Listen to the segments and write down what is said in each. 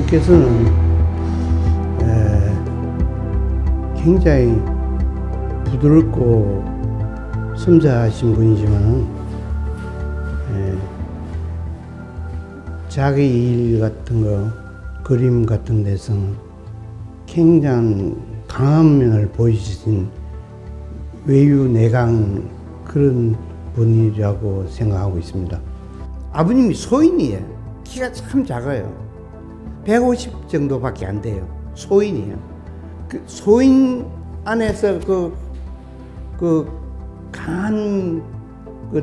아버님께서는 굉장히 부드럽고 섬세하신 분이지만 자기 일 같은 거, 그림 같은 데서는 굉장히 강한 면을 보이신 외유내강 그런 분이라고 생각하고 있습니다. 아버님이 소인이에요. 키가 참 작아요. 150 정도밖에 안 돼요. 소인이에요. 그 소인 안에서 강한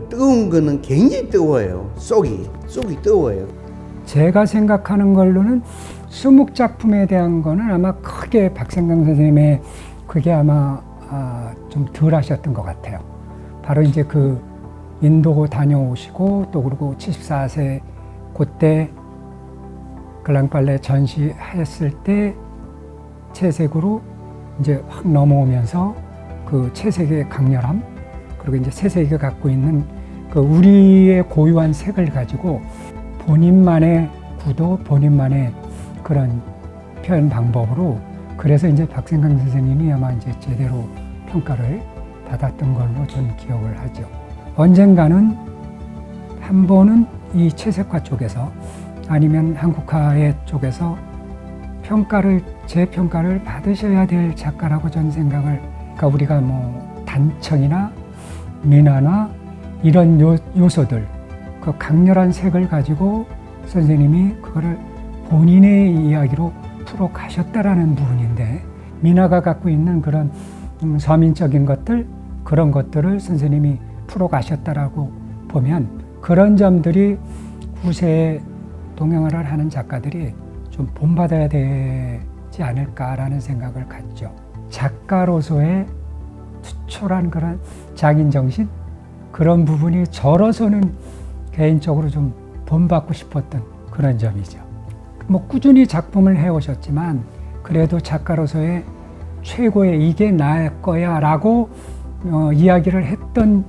뜨거운 거는 굉장히 뜨거워요. 속이 뜨거워요. 제가 생각하는 걸로는 수묵작품에 대한 거는 아마 크게 박생강 선생님의 그게 아마 좀 덜 하셨던 것 같아요. 바로 이제 그 인도 다녀오시고 또 그리고 74세 그때 글랑빨레 전시했을 때 채색으로 이제 확 넘어오면서 그 채색의 강렬함 그리고 이제 채색이 갖고 있는 그 우리의 고유한 색을 가지고 본인만의 구도, 본인만의 그런 표현 방법으로 그래서 이제 박생강 선생님이 아마 이제 제대로 평가를 받았던 걸로 저는 기억을 하죠. 언젠가는 한 번은 이 채색화 쪽에서 아니면 한국화의 쪽에서 재평가를 받으셔야 될 작가라고 저는 생각을, 그러니까 우리가 뭐 단청이나 민화나 이런 요소들, 그 강렬한 색을 가지고 선생님이 그거를 본인의 이야기로 풀어 가셨다라는 부분인데, 민화가 갖고 있는 그런 서민적인 것들, 그런 것들을 선생님이 풀어 가셨다라고 보면 그런 점들이 후세에 동양화를 하는 작가들이 좀 본받아야 되지 않을까라는 생각을 갖죠. 작가로서의 투철한 그런 장인정신, 그런 부분이 저로서는 개인적으로 좀 본받고 싶었던 그런 점이죠. 뭐 꾸준히 작품을 해오셨지만 그래도 작가로서의 최고의 이게 나의 거야 라고 이야기를 했던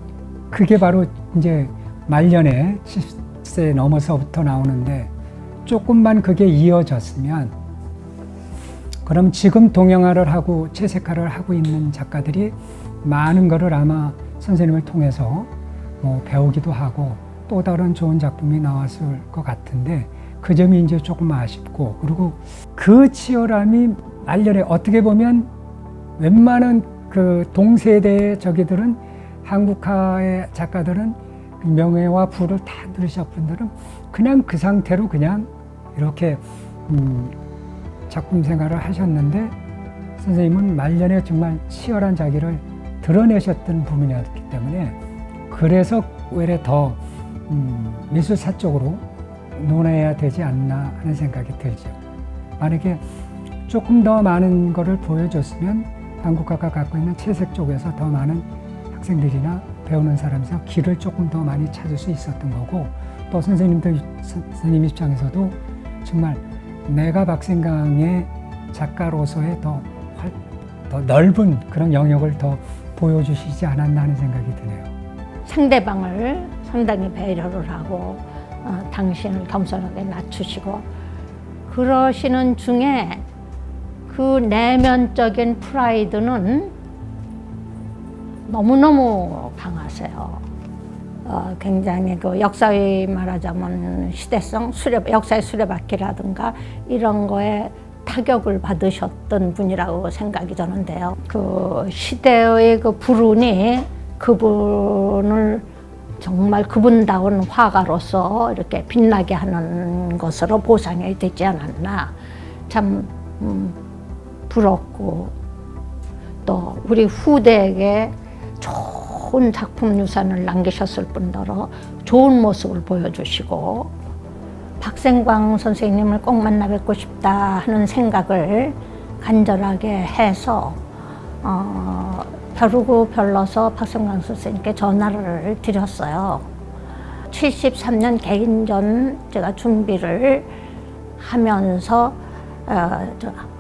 그게 바로 이제 말년에 70세 넘어서부터 나오는데, 조금만 그게 이어졌으면 그럼 지금 동양화를 하고 채색화를 하고 있는 작가들이 많은 거를 아마 선생님을 통해서 뭐 배우기도 하고 또 다른 좋은 작품이 나왔을 것 같은데, 그 점이 이제 조금 아쉽고, 그리고 그 치열함이 말년에 어떻게 보면 웬만한 그 동세대의 저기들은 한국화의 작가들은 명예와 부를 다 누리신 분들은 그냥 그 상태로 그냥 이렇게 작품 생활을 하셨는데, 선생님은 말년에 정말 치열한 자기를 드러내셨던 부분이었기 때문에 그래서 오히려 더 미술사 쪽으로 논해야 되지 않나 하는 생각이 들죠. 만약에 조금 더 많은 거를 보여줬으면 한국화가 갖고 있는 채색 쪽에서 더 많은 학생들이나 배우는 사람에서 길을 조금 더 많이 찾을 수 있었던 거고, 또 선생님 입장에서도 정말 내가 박생강의 작가로서의 더 넓은 그런 영역을 더 보여주시지 않았나 하는 생각이 드네요. 상대방을 상당히 배려를 하고 당신을 겸손하게 낮추시고 그러시는 중에 그 내면적인 프라이드는 너무너무 강하세요. 굉장히 그 역사의 말하자면 시대성, 역사의 수레바퀴라든가 이런 거에 타격을 받으셨던 분이라고 생각이 드는데요. 그 시대의 그 불운이 그분을 정말 그분다운 화가로서 이렇게 빛나게 하는 것으로 보상이 되지 않았나. 참 부럽고 또 우리 후대에게 좋은 작품 유산을 남기셨을 뿐더러 좋은 모습을 보여주시고, 박생광 선생님을 꼭 만나 뵙고 싶다 하는 생각을 간절하게 해서 벼르고 별러서 박생광 선생님께 전화를 드렸어요. 73년 개인전 제가 준비를 하면서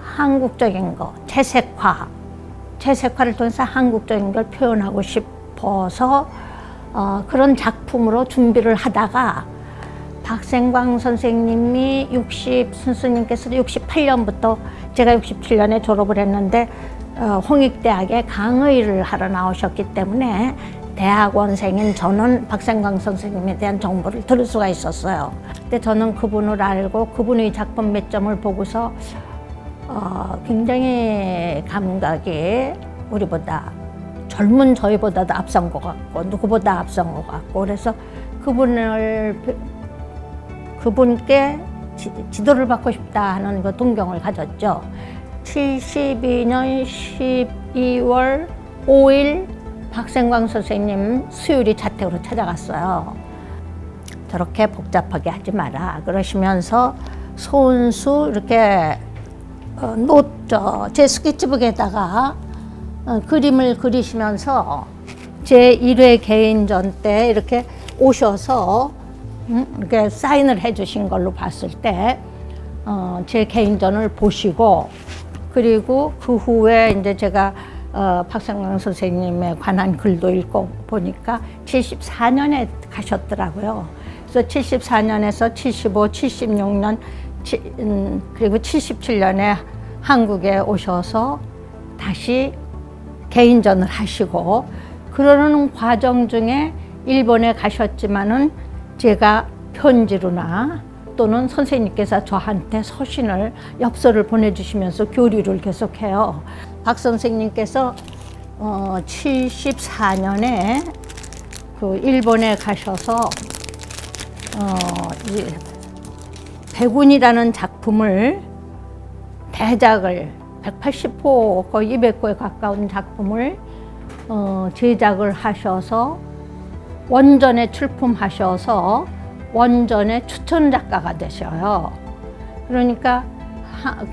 한국적인 거, 채색화를 통해서 한국적인 걸 표현하고 싶어서 그런 작품으로 준비를 하다가 박생광 선생님이 스님께서 68년부터 제가 67년에 졸업을 했는데 홍익대학에 강의를 하러 나오셨기 때문에 대학원생인 저는 박생광 선생님에 대한 정보를 들을 수가 있었어요. 근데 저는 그분을 알고 그분의 작품 몇 점을 보고서 굉장히 감각이 우리보다 젊은 저희보다도 앞선 것 같고 누구보다 앞선 것 같고 그래서 그분께 지도를 받고 싶다 하는 그 동경을 가졌죠. 72년 12월 5일 박생광 선생님 수유리 자택으로 찾아갔어요. 저렇게 복잡하게 하지 마라 그러시면서 손수 이렇게 제 스케치북에다가 그림을 그리시면서 제 1회 개인전 때 이렇게 오셔서 이렇게 사인을 해주신 걸로 봤을 때 제 개인전을 보시고 그리고 그 후에 이제 제가 박생광 선생님에 관한 글도 읽고 보니까 74년에 가셨더라고요. 그래서 74년에서 75, 76년 그리고 77년에 한국에 오셔서 다시 개인전을 하시고 그러는 과정 중에 일본에 가셨지만은 제가 편지로나 또는 선생님께서 저한테 서신을 엽서를 보내주시면서 교류를 계속해요. 박 선생님께서 74년에 그 일본에 가셔서 백운이라는 작품을 대작을 180호 거의 200호에 가까운 작품을 제작을 하셔서 원전에 출품하셔서 원전의 추천 작가가 되셔요. 그러니까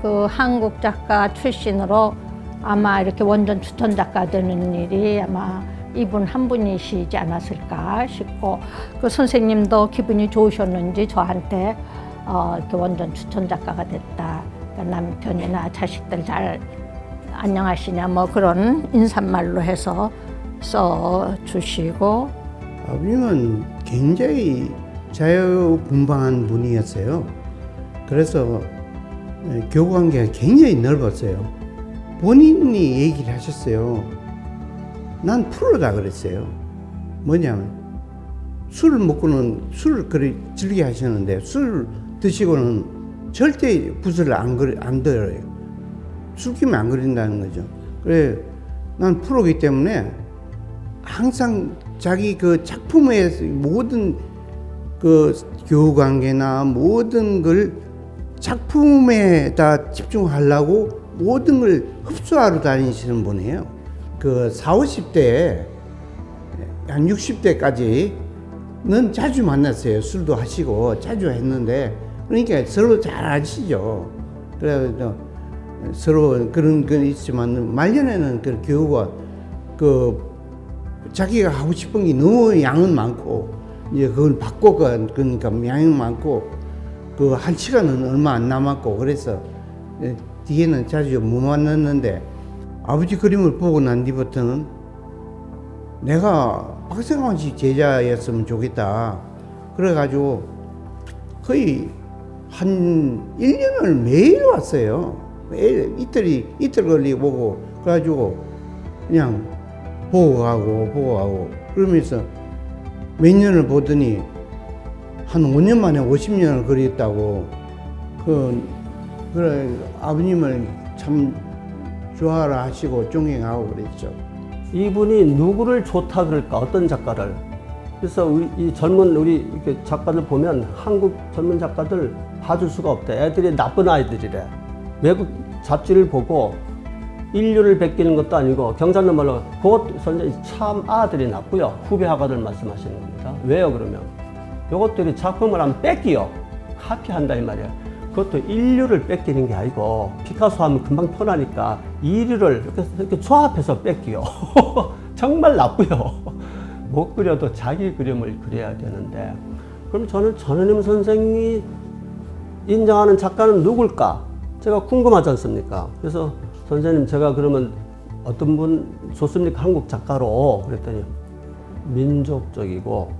그 한국 작가 출신으로 아마 이렇게 원전 추천 작가 되는 일이 아마 이분 한 분이시지 않았을까 싶고 그 선생님도 기분이 좋으셨는지 저한테 이렇게 원전 추천 작가가 됐다. 그러니까 남편이나 자식들 잘 안녕하시냐 뭐 그런 인사말로 해서 써주시고 아버님은 굉장히 자유분방한 분이었어요. 그래서 교우관계가 굉장히 넓었어요. 본인이 얘기를 하셨어요. 난 프로다 그랬어요. 뭐냐면 술을 먹고는 술을 그리 즐겨 하시는데 술 드시고는 절대 붓을 안 들어요. 술김에 안 그린다는 거죠. 그래 난 프로이기 때문에 항상 자기 그 작품의 모든 그 교우관계나 모든 걸 작품에다 집중하려고 모든 걸 흡수하러 다니시는 분이에요. 그 40, 50대 한 60대까지는 자주 만났어요. 술도 하시고 자주 했는데 그러니까 서로 잘 아시죠. 그래서 서로 그런 건 있지만 말년에는 그 교우가 그 자기가 하고 싶은 게 너무 양은 많고 이제 그걸 받고 그러니까 양이 많고 그 한 시간은 얼마 안 남았고 그래서 뒤에는 자주 못 만났는데 아버지 그림을 보고 난 뒤부터는 내가 박생광 씨 제자였으면 좋겠다. 그래가지고 거의 한 1년을 매일 왔어요. 매일 이틀 걸리고 보고 그래가지고 그냥 보고 가고 그러면서 몇 년을 보더니 한 5년 만에 50년을 그렸다고 그래 아버님을 참 좋아라 하시고 존경하고 그랬죠. 이분이 누구를 좋다 그럴까 어떤 작가를 그래서 이 젊은 우리 이렇게 작가들 보면 한국 젊은 작가들 봐줄 수가 없대. 애들이 나쁜 아이들이래. 외국 잡지를 보고 인류를 베끼는 것도 아니고 경상도 말로 그것도 선생님 참 아들이 나쁘요. 후배 학아들 말씀하시는 겁니다. 왜요 그러면? 요것들이 작품을 하면 뺏기요. 카피한다 이 말이에요. 그것도 인류를 뺏기는 게 아니고 피카소 하면 금방 편하니까 인류를 이렇게 조합해서 뺏기요. 정말 나쁘요. 못 그려도 자기 그림을 그려야 되는데 그럼 저는 전현임 선생이 인정하는 작가는 누굴까? 제가 궁금하지 않습니까? 그래서 선생님 제가 그러면 어떤 분 좋습니까? 한국 작가로 그랬더니 민족적이고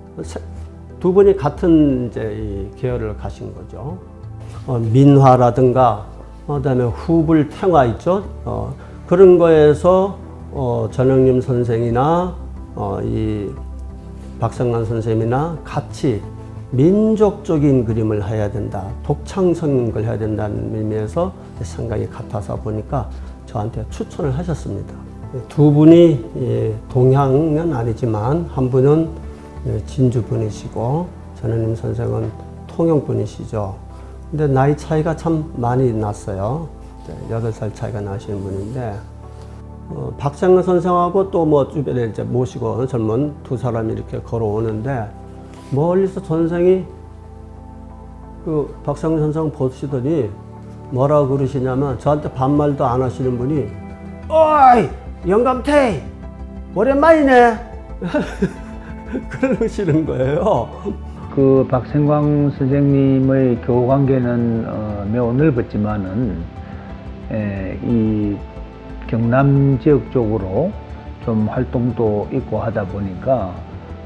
두 분이 같은 이제 이 계열을 가신 거죠. 민화라든가 그다음에 후불 탱화 있죠. 그런 거에서 전영림 선생이나 이 박생관 선생님이나 같이 민족적인 그림을 해야 된다, 독창성인 걸 해야 된다는 의미에서 생각이 같아서 보니까 저한테 추천을 하셨습니다. 두 분이 동양은 아니지만 한 분은 진주 분이시고 전영림 선생은 통영 분이시죠. 근데 나이 차이가 참 많이 났어요. 8살 차이가 나시는 분인데 박생관 선생하고 또 뭐 주변에 이제 모시고 젊은 두 사람이 이렇게 걸어오는데 멀리서 선생이 그 박생관 선생 보시더니 뭐라고 그러시냐면 저한테 반말도 안 하시는 분이 어이 영감태 오랜만이네 그러시는 거예요. 그 박생광 선생님의 교우 관계는 매우 넓었지만은 이 경남 지역 쪽으로 좀 활동도 있고 하다 보니까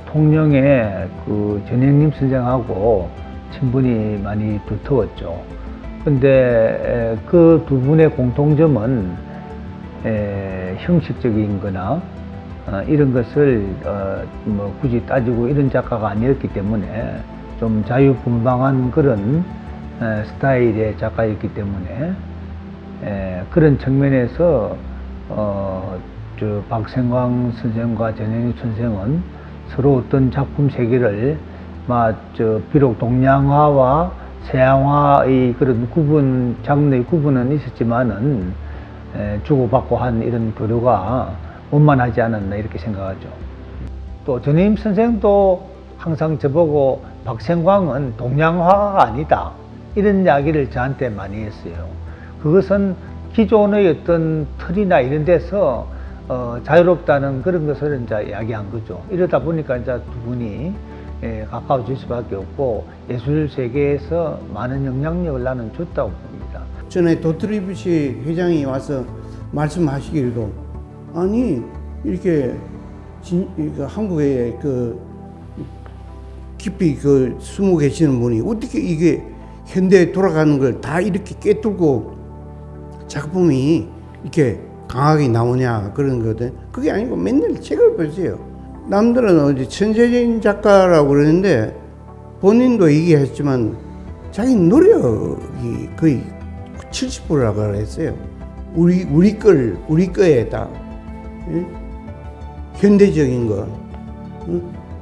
통영에 그 전영림 선생하고 친분이 많이 두터웠죠. 근데 그 두 분의 공통점은 형식적인 거나 이런 것을 뭐 굳이 따지고 이런 작가가 아니었기 때문에 좀 자유분방한 그런 스타일의 작가였기 때문에 그런 측면에서 저 박생광 선생과 전영림 선생은 서로 어떤 작품 세계를 비록 동양화와 서양화의 그런 장르의 구분은 있었지만은 주고받고 한 이런 교류가 원만하지 않았나 이렇게 생각하죠. 또 전영림 선생도 항상 저보고 박생광은 동양화가 아니다 이런 이야기를 저한테 많이 했어요. 그것은 기존의 어떤 틀이나 이런 데서 자유롭다는 그런 것을 이제 이야기한 거죠. 이러다 보니까 이제 두 분이 가까워질 수밖에 없고 예술 세계에서 많은 영향력을 나는 줬다고 봅니다. 전에 도트리비시 회장이 와서 말씀하시기로도 아니 이렇게 한국에 깊이 숨어 계시는 분이 어떻게 이게 현대에 돌아가는 걸 다 이렇게 꿰뚫고 작품이 이렇게 강하게 나오냐 그런 거거든. 그게 아니고 맨날 책을 보세요. 남들은 어디 천재적인 작가라고 그러는데 본인도 얘기했지만 자기 노력이 거의 70%라고 그랬어요. 우리 거에다 현대적인 거,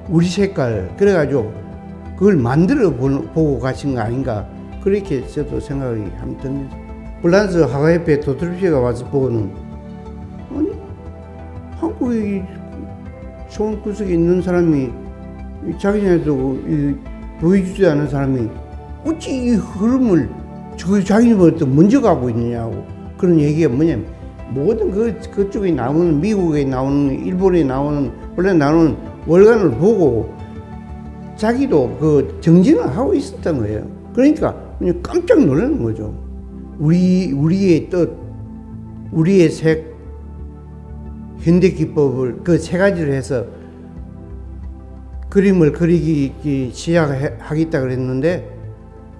우리 색깔 그래가지고 그걸 만들어 보고 가신 거 아닌가 그렇게 저도 생각이 한번 듭니다. 불란서 화가협회 도트리비시가 와서 보고는 아니 한국의 좋은 구석에 있는 사람이 자기네도 보여주지 않은 사람이 어찌 이 흐름을 자기네보다 먼저 가고 있느냐고 그런 얘기가 뭐냐면 모든 그쪽에 나오는 미국에 나오는 일본에 나오는 원래 나오는 월간을 보고 자기도 그 정진을 하고 있었던 거예요. 그러니까 그냥 깜짝 놀라는 거죠. 우리의 뜻, 우리의 색, 현대 기법을 그 세 가지를 해서 그림을 그리기 시작하겠다 그랬는데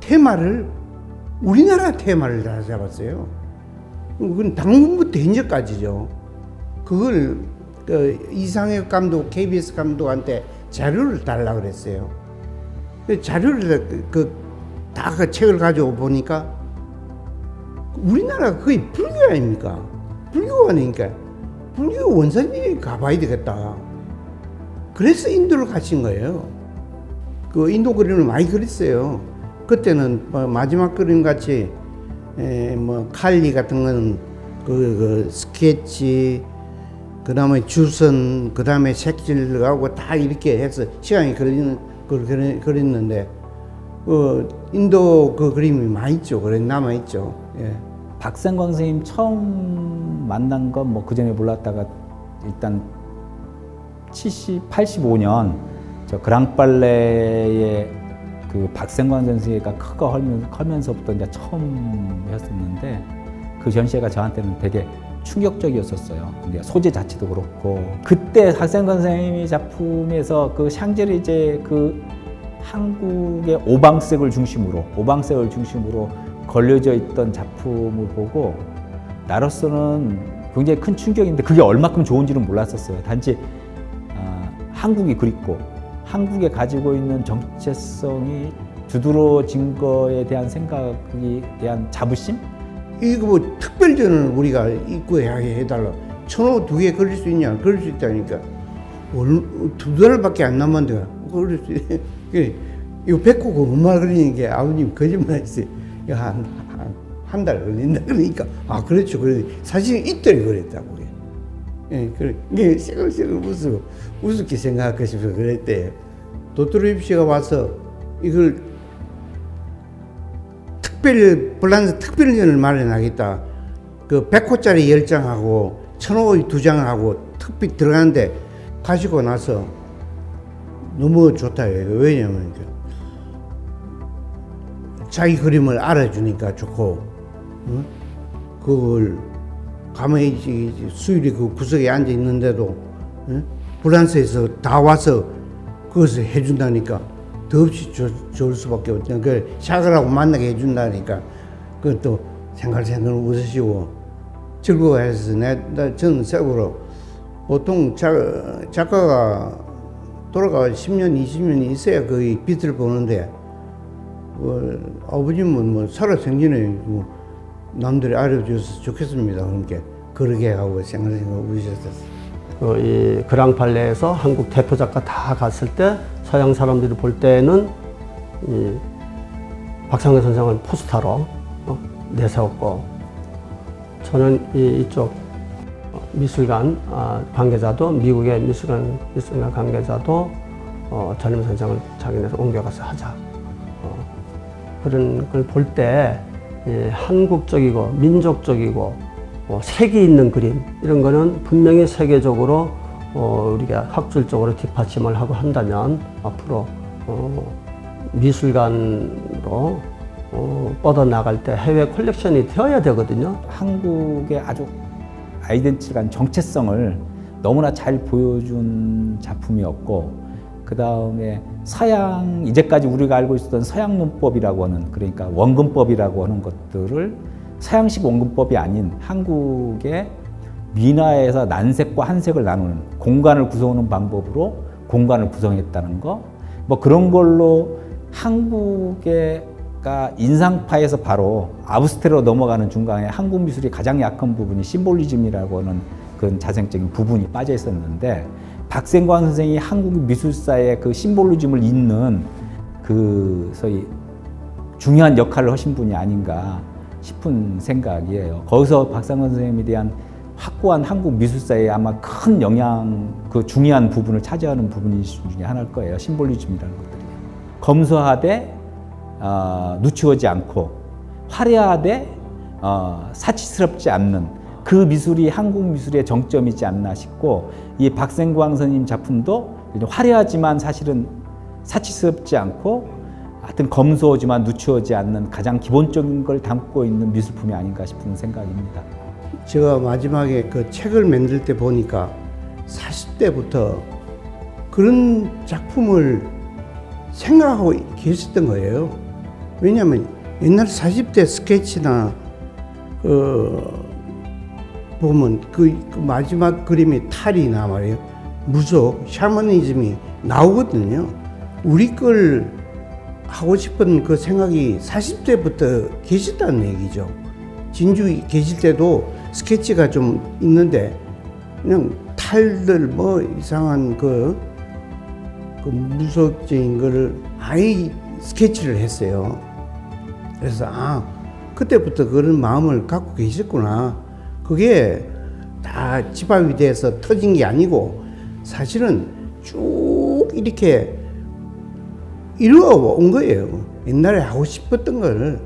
테마를 우리나라 테마를 다 잡았어요. 그건 당분부터 현재까지죠. 그걸 이상혁 감독, KBS 감독한테 자료를 달라고 그랬어요. 자료를 다 그 책을 가지고 보니까 우리나라가 거의 불교 아닙니까? 불교가 아니니까 불교 원산지에 가봐야 되겠다. 그래서 인도를 가신 거예요. 그 인도 그림을 많이 그렸어요. 그때는 마지막 그림 같이 뭐 칼리 같은 거는 그 스케치, 그 다음에 주선, 그 다음에 색칠하고 다 이렇게 해서 시간이 걸리는 걸 그렸는데 인도 그 그림이 많이 있죠. 그래 남아 있죠. 예. 박생광 선생님 처음 만난 건 뭐 그 전에 몰랐다가 일단 85년 저 그랑빨레의 그 박생광 전시회가 크고 헐면서부터 이제 처음 했었는데 그 전시회가 저한테는 되게 충격적이었었어요. 근데 소재 자체도 그렇고 그때 박생광 선생님이 작품에서 그 샹젤리제 그 한국의 오방색을 중심으로 걸려져 있던 작품을 보고 나로서는 굉장히 큰 충격인데 그게 얼마큼 좋은지는 몰랐었어요. 단지 한국이 그립고 한국에 가지고 있는 정체성이 두드러진 거에 대한 생각에 대한 자부심? 이거 뭐 특별전을 우리가 입구하게 해달라. 천호 2개 걸릴 수 있냐? 걸릴 수 있다니까. 2달밖에 안 남았는데 걸릴 수 있. 이거 100호가 얼마 걸리는 게 아버님 거짓말했어요. 한 달 걸린다 그러니까 그렇죠. 그래 사실 이틀이 걸렸다고. 예, 그래 이게 새글새글 우습게 생각하고 싶어 그랬대. 도토리 씨가 와서 이걸 불란서 특별전을 마련하겠다. 그 100호짜리 10장하고 1000호 2장하고 특비 들어가는데 가지고 나서 너무 좋다. 왜냐면 자기 그림을 알아주니까 좋고, 응? 그걸 가만히 수일이 그 구석에 앉아 있는데도 응? 불란서에서 다 와서 그것을 해준다니까 더없이 좋을 수밖에 없죠. 그 샤그라고 만나게 해준다니까 그것도 생각생각 웃으시고 즐거워해서 저는 색으로 보통 작가가 돌아가 10년, 20년이 있어야 그 빛을 보는데 아버님은 뭐 살아생전에 뭐 남들이 알려줘서 좋겠습니다. 그러니까 그러게 하고 생각생각 웃으셨었어요. 이 그랑팔레에서 한국 대표 작가 다 갔을 때 서양 사람들이 볼 때는 이 박상근 선생을 포스타로 내세웠고, 저는 이쪽 미술관 관계자도, 미국의 미술관 관계자도 전임 선생을 자기네서 옮겨가서 하자. 그런 걸 볼 때 한국적이고 민족적이고 색이 있는 그림, 이런 거는 분명히 세계적으로 우리가 학술적으로 뒷받침을 하고 한다면 앞으로 미술관으로 뻗어나갈 때 해외 컬렉션이 되어야 되거든요. 한국의 아주 아이덴티티한 정체성을 너무나 잘 보여준 작품이었고, 그 다음에 서양, 이제까지 우리가 알고 있었던 서양 문법이라고 하는, 그러니까 원근법이라고 하는 것들을 서양식 원근법이 아닌 한국의 민화에서 난색과 한색을 나누는, 공간을 구성하는 방법으로 공간을 구성했다는 거, 뭐 그런 걸로 한국가 인상파에서 바로 아브스트로 넘어가는 중간에 한국 미술이 가장 약한 부분이 심볼리즘이라고 하는 그런 자생적인 부분이 빠져 있었는데, 박생광 선생이 한국 미술사의 그 심볼리즘을 잇는 그 소위 중요한 역할을 하신 분이 아닌가 싶은 생각이에요. 거기서 박상권 선생님에 대한 확고한 한국 미술사에 아마 큰 영향, 그 중요한 부분을 차지하는 부분이 중에 하나일 거예요. 심볼리즘이라는 것들이. 검소하되 누추하지 않고 화려하되 사치스럽지 않는 그 미술이 한국 미술의 정점이지 않나 싶고, 이 박생광 선생님 작품도 화려하지만 사실은 사치스럽지 않고 하여튼 검소하지만 누추하지 않는 가장 기본적인 걸 담고 있는 미술품이 아닌가 싶은 생각입니다. 제가 마지막에 그 책을 만들 때 보니까 40대부터 그런 작품을 생각하고 계셨던 거예요. 왜냐하면 옛날 40대 스케치나 보면 그 마지막 그림의 탈이나 말이에요. 무속, 샤머니즘이 나오거든요. 우리 걸 하고 싶은 그 생각이 40대부터 계셨다는 얘기죠. 진주에 계실 때도 스케치가 좀 있는데 그냥 탈들 뭐 이상한 그 무속적인 거를 아예 스케치를 했어요. 그래서 그때부터 그런 마음을 갖고 계셨구나. 그게 다 집합이 돼서 터진 게 아니고 사실은 쭉 이렇게 이루어온 거예요. 옛날에 하고 싶었던 걸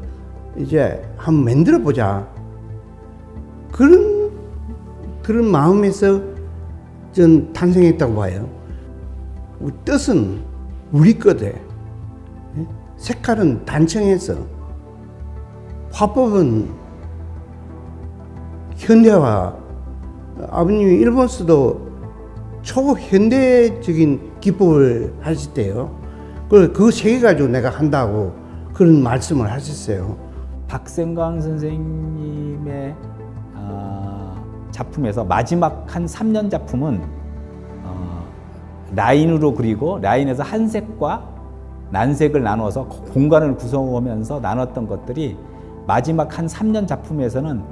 이제 한번 만들어 보자. 그런 마음에서 전 탄생했다고 봐요. 뜻은 우리 거대. 색깔은 단청해서, 화법은 현대화. 아버님이 일본서도 초현대적인 기법을 하실 때요. 그 세 개 가지고 내가 한다고 그런 말씀을 하셨어요. 박생광 선생님의 작품에서 마지막 한 3년 작품은 라인으로 그리고 라인에서 한색과 난색을 나눠서 공간을 구성하면서 나눴던 것들이 마지막 한 3년 작품에서는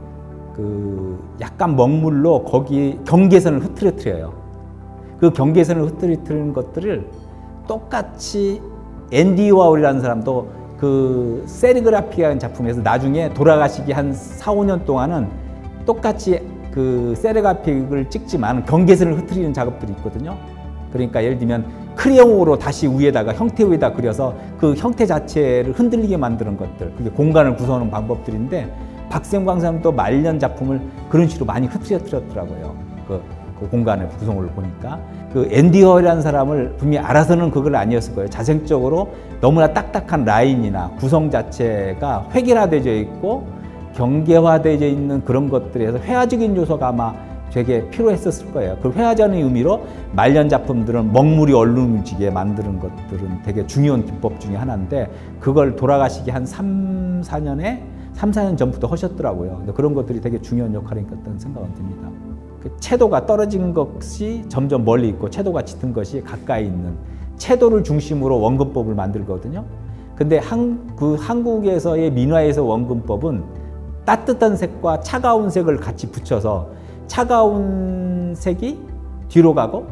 그 약간 먹물로 거기 경계선을 흐트러뜨려요. 그 경계선을 흐트러뜨리는 것들을 똑같이 앤디 워홀이라는 사람도 그 세리그라피라는 작품에서 나중에 돌아가시기 한 4, 5년 동안은 똑같이 그 세리그라피를 찍지만 경계선을 흐트리는 작업들이 있거든요. 그러니까 예를 들면 크레용으로 다시 위에다가 형태 위에다 그려서 그 형태 자체를 흔들리게 만드는 것들, 그게 공간을 구성하는 방법들인데 박생광 사람도 말년 작품을 그런 식으로 많이 흐트러뜨렸더라고요. 그 공간의 구성을 보니까 그 앤디 워홀이라는 사람을 분명히 알아서는 그걸 아니었을 거예요. 자생적으로 너무나 딱딱한 라인이나 구성 자체가 획일화되어 있고 경계화되어 있는 그런 것들에서 회화적인 요소가 아마 되게 필요했었을 거예요. 그 회화적인 의미로 말년 작품들은 먹물이 얼룩지게 만드는 것들은 되게 중요한 기법 중에 하나인데 그걸 돌아가시기 한 3, 4년 전부터 하셨더라고요. 근데 그런 것들이 되게 중요한 역할을 했던 생각은 듭니다. 그 채도가 떨어진 것이 점점 멀리 있고 채도가 짙은 것이 가까이 있는 채도를 중심으로 원근법을 만들거든요. 근데 한국에서의 민화에서 원근법은 따뜻한 색과 차가운 색을 같이 붙여서 차가운 색이 뒤로 가고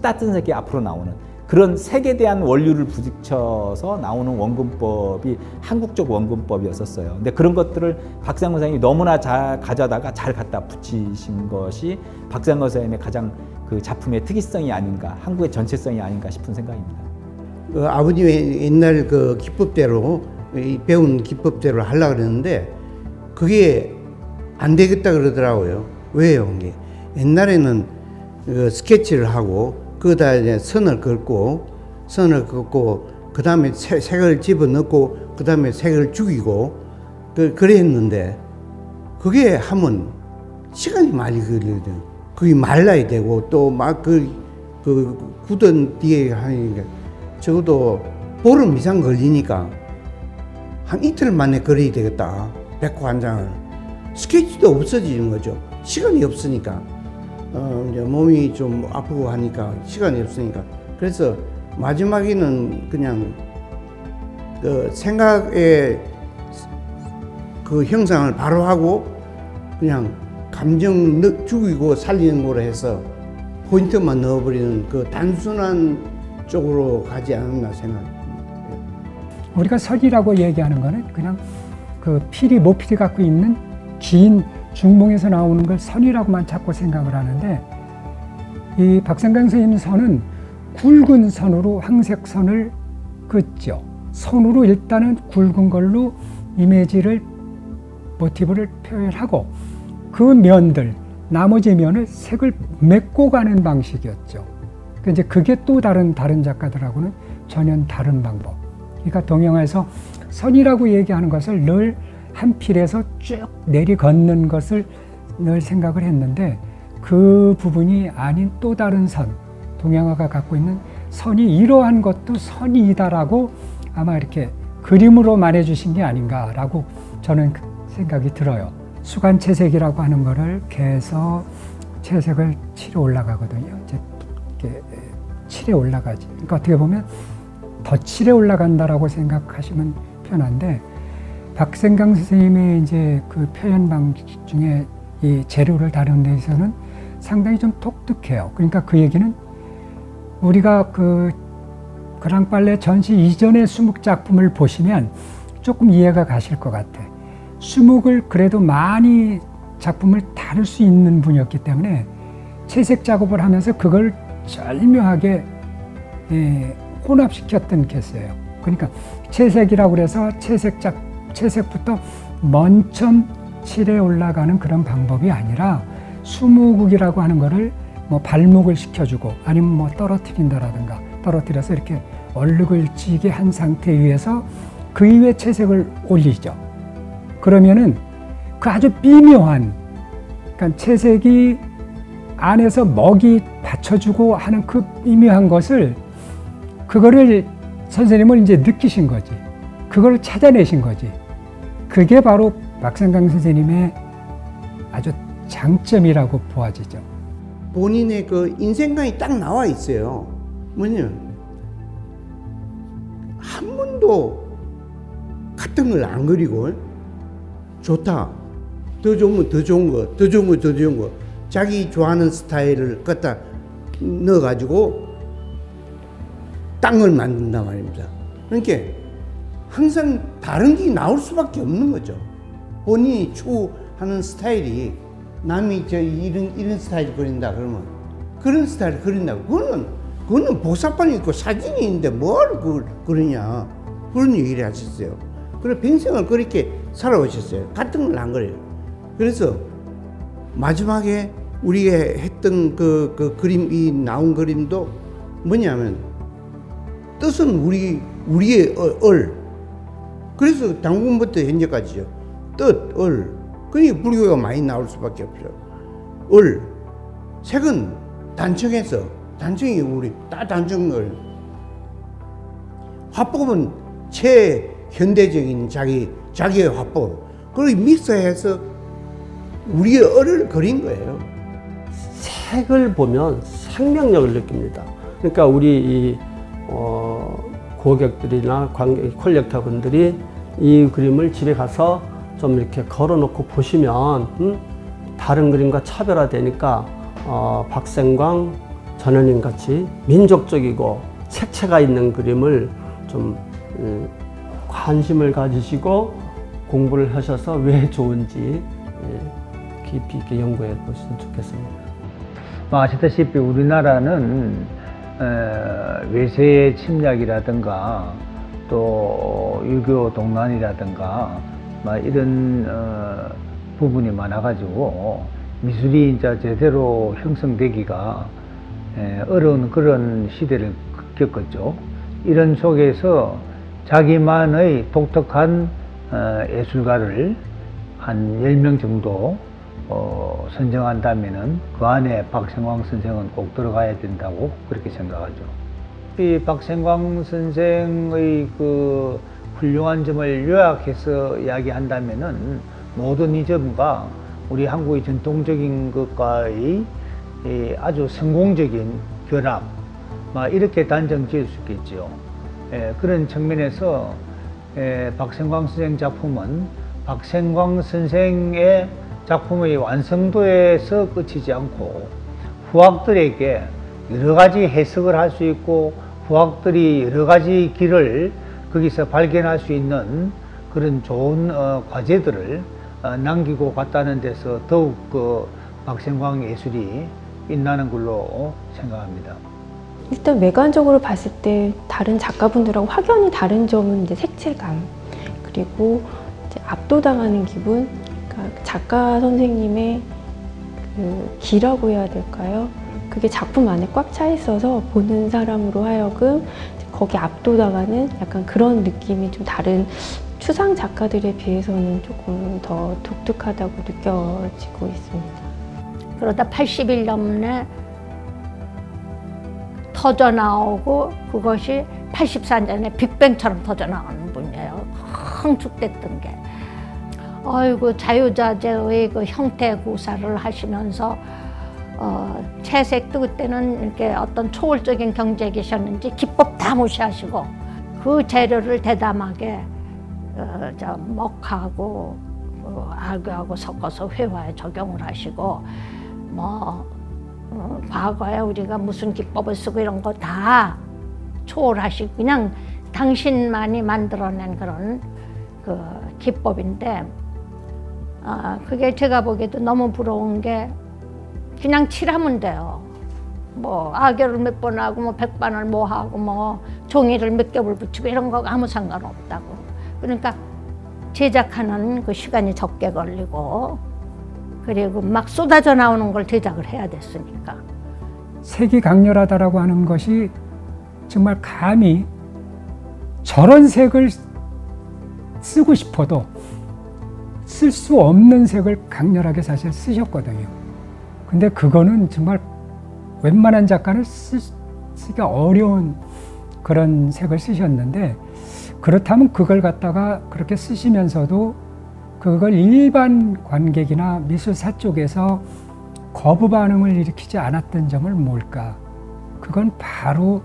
따뜻한 색이 앞으로 나오는 그런 색에 대한 원리를 부딪혀서 나오는 원근법이 한국적 원근법이었었어요. 근데 그런 것들을 박생광 선생님이 너무나 잘 가져다가 잘 갖다 붙이신 것이 박생광 선생님의 가장 그 작품의 특이성이 아닌가, 한국의 전체성이 아닌가 싶은 생각입니다. 아버님의 옛날 그 기법대로 배운 기법대로 하려고 그랬는데 그게 안 되겠다 그러더라고요. 왜요? 옛날에는 그 스케치를 하고 거기다 이제 선을 긋고 그 다음에 색을 집어넣고 그 다음에 색을 죽이고 그래 했는데 그게 하면 시간이 많이 걸리거든요. 그게 말라야 되고 또 막 그 굳은 뒤에 하니까 적어도 보름 이상 걸리니까 한 이틀 만에 그려야 되겠다. 백호 한 장을. 스케치도 없어지는 거죠. 시간이 없으니까. 이제 몸이 좀 아프고 하니까 시간이 없으니까. 그래서 마지막에는 그냥 그 생각의 그 형상을 바로 하고 그냥 감정 죽이고 살리는 거로 해서 포인트만 넣어버리는 그 단순한 쪽으로 가지 않았나 생각합니다. 우리가 선이라고 얘기하는 거는 그냥 그 모필이 갖고 있는 긴 중몽에서 나오는 걸 선이라고만 자꾸 생각을 하는데 이 박생광 선생님 선은 굵은 선으로 황색선을 긋죠. 선으로 일단은 굵은 걸로 이미지를 모티브를 표현하고 그 면들 나머지 면을 색을 맺고 가는 방식이었죠. 이제 그게 또 다른 작가들하고는 전혀 다른 방법. 그러니까 동양화에서 선이라고 얘기하는 것을 늘 한 필에서 쭉 내리걷는 것을 늘 생각을 했는데 그 부분이 아닌 또 다른 선, 동양화가 갖고 있는 선이 이러한 것도 선이다라고 아마 이렇게 그림으로 말해주신 게 아닌가라고 저는 생각이 들어요. 수간채색이라고 하는 거를 개서 채색을 칠해 올라가거든요. 이렇게 칠해 올라가지. 그러니까 어떻게 보면 더 칠해 올라간다라고 생각하시면 편한데 박생광 선생님의 이제 그 표현 방식 중에 이 재료를 다루는 데 있어서는 상당히 좀 독특해요. 그러니까 그 얘기는 우리가 그 그랑빨레 전시 이전의 수묵 작품을 보시면 조금 이해가 가실 것 같아. 수묵을 그래도 많이 작품을 다룰 수 있는 분이었기 때문에 채색 작업을 하면서 그걸 절묘하게 혼합시켰던 케이스예요. 그러니까 채색이라고 그래서 채색부터 먼저 칠해 올라가는 그런 방법이 아니라 수묵이라고 하는 거를 뭐 발목을 시켜주고 아니면 뭐 떨어뜨린다라든가 떨어뜨려서 이렇게 얼룩을 지게 한 상태 위에서 그 위에 채색을 올리죠. 그러면은 그 아주 미묘한, 그러니까 채색이 안에서 먹이 받쳐주고 하는 그 미묘한 것을 그거를 선생님은 이제 느끼신 거지. 그걸 찾아내신 거지. 그게 바로 박생광 선생님의 아주 장점이라고 보아지죠. 본인의 그 인생관이 딱 나와 있어요. 뭐냐면 한 번도 같은 걸 안 그리고 좋다, 더 좋으면 더 좋은 거, 더 좋은 거, 더 좋은 거, 자기 좋아하는 스타일을 갖다 넣어가지고 딴 걸 만든단 말입니다. 그러니까 항상 다른 게 나올 수밖에 없는 거죠. 본인이 추구하는 스타일이 남이 이런 스타일 그린다 그러면 그런 스타일을 그린다고, 그거는 복사판이 있고 사진이 있는데 뭘 그러냐, 그런 얘기를 하셨어요. 그래서 평생을 그렇게 살아오셨어요. 같은 걸 안 그래요. 그래서 마지막에 우리가 했던 그 그림, 이 나온 그림도 뭐냐면 뜻은 우리의 그래서 당군부터 현재까지죠. 뜻, 그러니까 불교가 많이 나올 수밖에 없죠. 색은 단청이 우리 단청을, 화법은 최현대적인 자기의 화법, 그리고 믹스해서 우리의 얼을 그린 거예요. 색을 보면 생명력을 느낍니다. 그러니까 우리 이 고객들이나 콜렉터분들이 이 그림을 집에 가서 좀 이렇게 걸어놓고 보시면 다른 그림과 차별화되니까 박생광 전현님 같이 민족적이고 색채가 있는 그림을 좀 관심을 가지시고 공부를 하셔서 왜 좋은지 깊이 있게 연구해 보시면 좋겠습니다. 아시다시피 우리나라는 외세의 침략이라든가 또 유교 동란이라든가 이런 부분이 많아가지고 미술이 이제 제대로 형성되기가 어려운 그런 시대를 겪었죠. 이런 속에서 자기만의 독특한 예술가를 한 10명 정도 선정한다면은 그 안에 박생광 선생은 꼭 들어가야 된다고 그렇게 생각하죠. 이 박생광 선생의 그 훌륭한 점을 요약해서 이야기한다면은 모든 이 점과 우리 한국의 전통적인 것과의 아주 성공적인 결합, 이렇게 단정 지을 수 있겠죠. 그런 측면에서 박생광 선생 작품은 박생광 선생의 작품의 완성도에서 그치지 않고 후학들에게 여러 가지 해석을 할 수 있고 후학들이 여러 가지 길을 거기서 발견할 수 있는 그런 좋은 과제들을 남기고 갔다는 데서 더욱 그 박생광 예술이 빛나는 걸로 생각합니다. 일단 외관적으로 봤을 때 다른 작가분들하고 확연히 다른 점은 이제 색채감, 그리고 이제 압도당하는 기분, 그러니까 작가 선생님의 그 기라고 해야 될까요? 그게 작품 안에 꽉 차 있어서 보는 사람으로 하여금 거기에 압도당하는 약간 그런 느낌이 좀 다른 추상 작가들에 비해서는 조금 더 독특하다고 느껴지고 있습니다. 그러다 81년에 터져 나오고 그것이 84년에 빅뱅처럼 터져 나오는 분이에요. 흥축됐던 게. 아이고, 자유자재의 그 형태 구사를 하시면서 채색도 그때는 이렇게 어떤 초월적인 경제계셨는지 기법 다 무시하시고 그 재료를 대담하게 먹하고 악유하고 섞어서 회화에 적용을 하시고 과거에 우리가 무슨 기법을 쓰고 이런 거 다 초월하시고 그냥 당신만이 만들어낸 그런 그 기법인데 그게 제가 보기에도 너무 부러운 게 그냥 칠하면 돼요. 뭐 악열을 몇 번 하고 100반을 뭐 하고 종이를 몇 겹을 붙이고 이런 거 아무 상관없다고. 그러니까 제작하는 그 시간이 적게 걸리고 그리고 막 쏟아져 나오는 걸 제작을 해야 됐으니까. 색이 강렬하다라고 하는 것이 정말 감히 저런 색을 쓰고 싶어도 쓸 수 없는 색을 강렬하게 사실 쓰셨거든요. 근데 그거는 정말 웬만한 작가는 쓰기가 어려운 그런 색을 쓰셨는데, 그렇다면 그걸 갖다가 그렇게 쓰시면서도 그걸 일반 관객이나 미술사 쪽에서 거부 반응을 일으키지 않았던 점은 뭘까? 그건 바로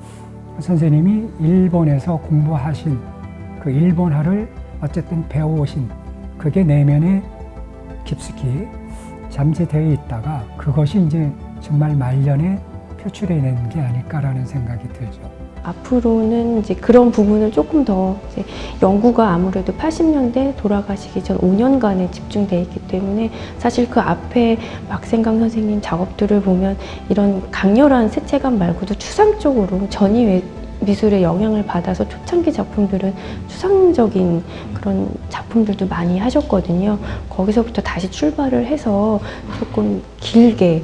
선생님이 일본에서 공부하신 그 일본화를 어쨌든 배워오신 그게 내면에 깊숙이 잠재되어 있다가 그것이 이제 정말 말년에 표출해낸 게 아닐까라는 생각이 들죠. 앞으로는 이제 그런 부분을 조금 더 이제 연구가 아무래도 80년대 돌아가시기 전 5년간에 집중되어 있기 때문에 사실 그 앞에 박생강 선생님 작업들을 보면 이런 강렬한 색채감 말고도 추상적으로 전이 미술의 영향을 받아서 초창기 작품들은 추상적인 그런 작품들도 많이 하셨거든요. 거기서부터 다시 출발을 해서 조금 길게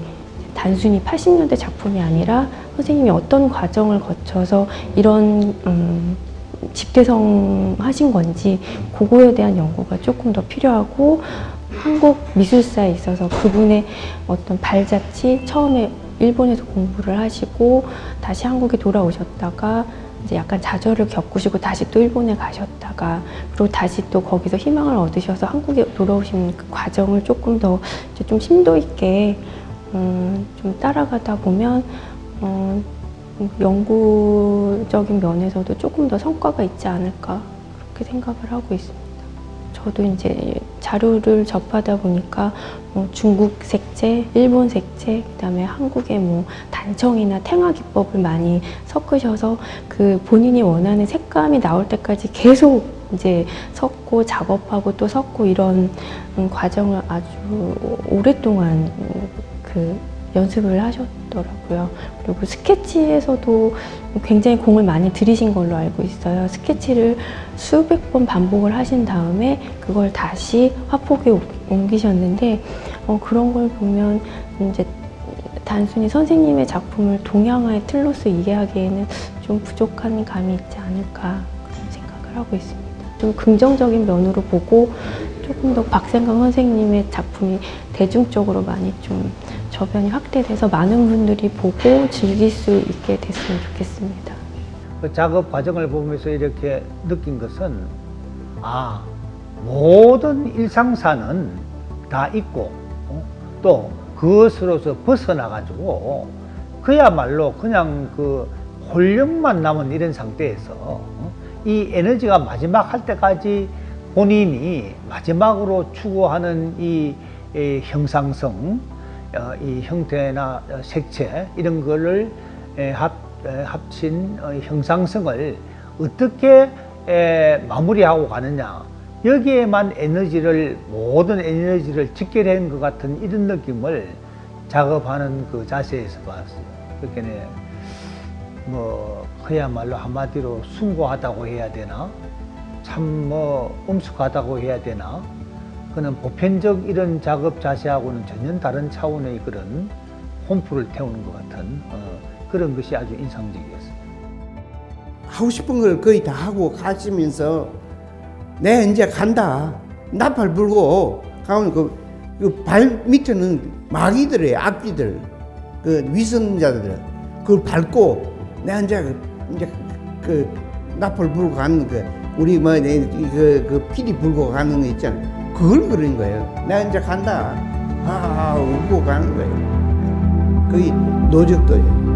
단순히 80년대 작품이 아니라 선생님이 어떤 과정을 거쳐서 이런 집대성 하신 건지 그거에 대한 연구가 조금 더 필요하고, 한국 미술사에 있어서 그분의 어떤 발자취, 처음에 일본에서 공부를 하시고 다시 한국에 돌아오셨다가 이제 약간 좌절을 겪으시고 다시 또 일본에 가셨다가 그리고 다시 또 거기서 희망을 얻으셔서 한국에 돌아오신 그 과정을 조금 더 이제 좀 심도 있게 좀 따라가다 보면 연구적인 면에서도 조금 더 성과가 있지 않을까 그렇게 생각을 하고 있습니다. 저도 이제 자료를 접하다 보니까 중국 색채, 일본 색채, 그다음에 한국의 단청이나 탱화 기법을 많이 섞으셔서 그 본인이 원하는 색감이 나올 때까지 계속 이제 섞고 작업하고 또 섞고 이런 과정을 아주 오랫동안 그 연습을 하셨더라고요. 그리고 스케치에서도 굉장히 공을 많이 들이신 걸로 알고 있어요. 스케치를 수백 번 반복을 하신 다음에 그걸 다시 화폭에 옮기셨는데 그런 걸 보면 이제 단순히 선생님의 작품을 동양화의 틀로서 이해하기에는 좀 부족한 감이 있지 않을까 그런 생각을 하고 있습니다. 좀 긍정적인 면으로 보고 조금 더 박생강 선생님의 작품이 대중적으로 많이 좀 저변이 확대돼서 많은 분들이 보고 즐길 수 있게 됐으면 좋겠습니다. 그 작업 과정을 보면서 이렇게 느낀 것은 모든 일상사는 다 있고 또 그것으로서 벗어나가지고 그야말로 그냥 그 홀령만 남은 이런 상태에서 이 에너지가 마지막 할 때까지 본인이 마지막으로 추구하는 이 형상성, 이 형태나 색채 이런 거를 합친 형상성을 어떻게 마무리하고 가느냐, 여기에만 모든 에너지를 직결한 것 같은 이런 느낌을 작업하는 그 자세에서 봤어요. 그러니까 그야말로 한마디로 숭고하다고 해야 되나, 참 엄숙하다고 해야 되나, 그는 보편적 이런 작업 자세하고는 전혀 다른 차원의 그런 홈프를 태우는 것 같은 그런 것이 아주 인상적이었어요. 하고 싶은 걸 거의 다 하고 가시면서 내 이제 간다, 나팔 불고 가면 그 발 밑에는 마귀들이에요. 악귀들, 그 위선자들, 그걸 밟고 내 이제 그 나팔 불고 가는 그 우리 그 피리 불고 가는 거 있잖아. 그걸 그린 거예요. 내가 이제 간다. 웃고 가는 거예요. 그게 노적도예요.